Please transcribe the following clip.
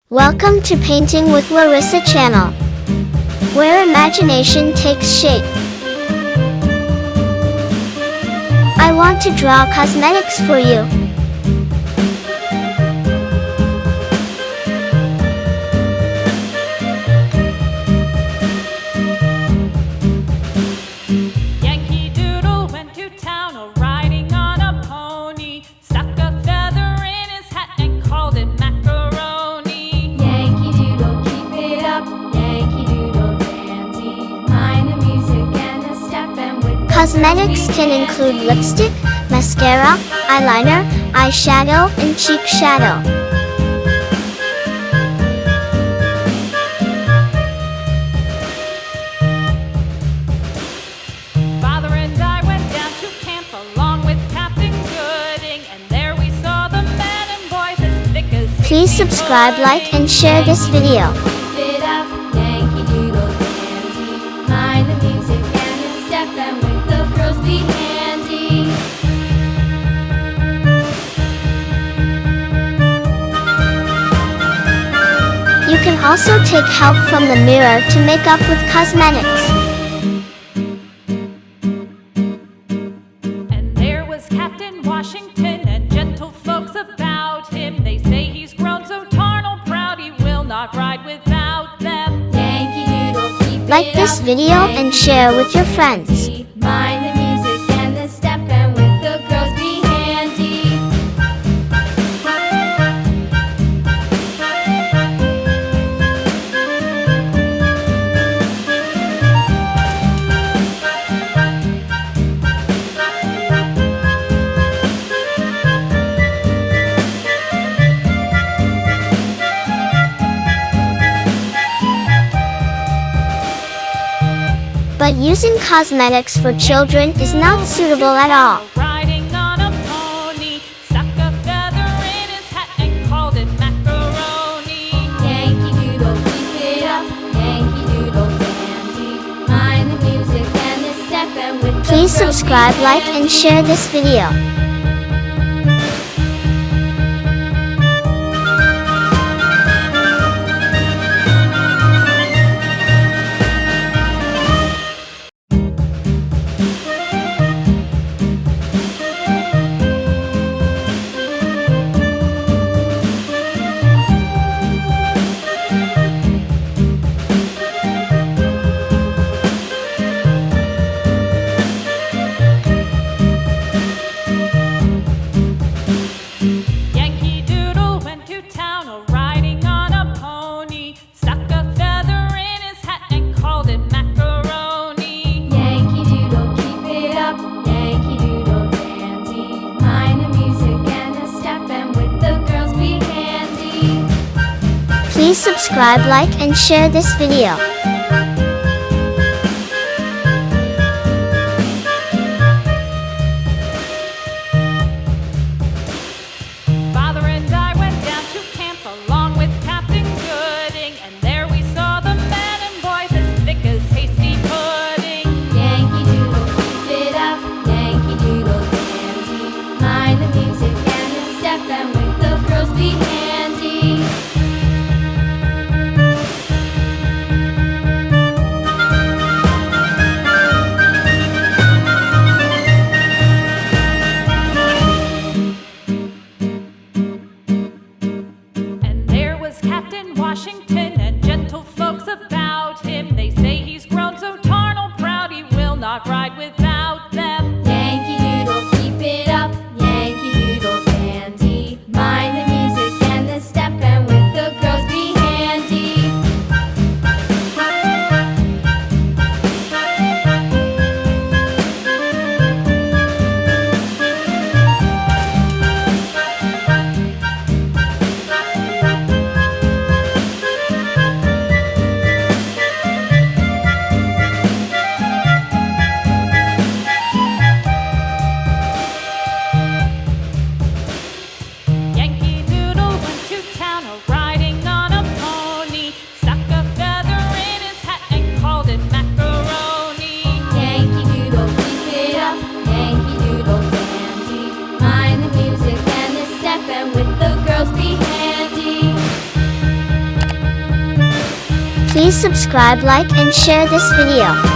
Welcome to Painting with Larisa channel, where imagination takes shape. I want to draw cosmetics for you. Yankee Doodle went to town riding on a pony, stuck a feather in his hat and called it macaroni. Yankee Doodle, keep it up, Yankee Doodle dandy. Mind the music and the step and with the Cosmetics can include lipstick, mascara, eyeliner, eyeshadow, and cheek shadow. Father and I went down to camp along with Captain Gooding, and there we saw the men and boys as thick as Please subscribe, like, and share this video. keep it up, Yankee Doodle dandy. Mind the music and the step and with the girls be handy. You can also take help from the mirror to make up with cosmetics. And there was Captain Washington and gentle folks about him. They say he's grown so tarnal proud he will not ride without them. Yankee Doodle, keep it Like this up, video and Yankee share Doodle with your friends. dandy. Mind the music and the step and with the girls be handy. But using cosmetics for children is not suitable at all. Riding on a pony, stuck a feather in his hat and called it macaroni. Yankee Doodle, keep it up, Yankee Doodle dandy. Mind the music and the step and with the Please girls be subscribe, like, and share this video. Yankee Doodle went to town riding on a pony, stuck a feather in his hat and called it macaroni. Yankee Doodle, keep it up, Yankee Doodle dandy. Mind the music and the step and with the girls be handy. Please subscribe, like, and share this video. Father and I went down to camp along with Captain Gooding, and there we saw the men and boys as thick as hasty pudding. Yankee Doodle, keep it up, Yankee Doodle dandy. Mind the music and the step and with the girls be handy. And there was Captain Washington and gentle folks about him. They say he's grown so tarnal proud he will not ride without them. Yankee Doodle, keep it up, Yankee Doodle dandy. Mind the music and the step and with the girls be handy. Please subscribe, like, and share this video.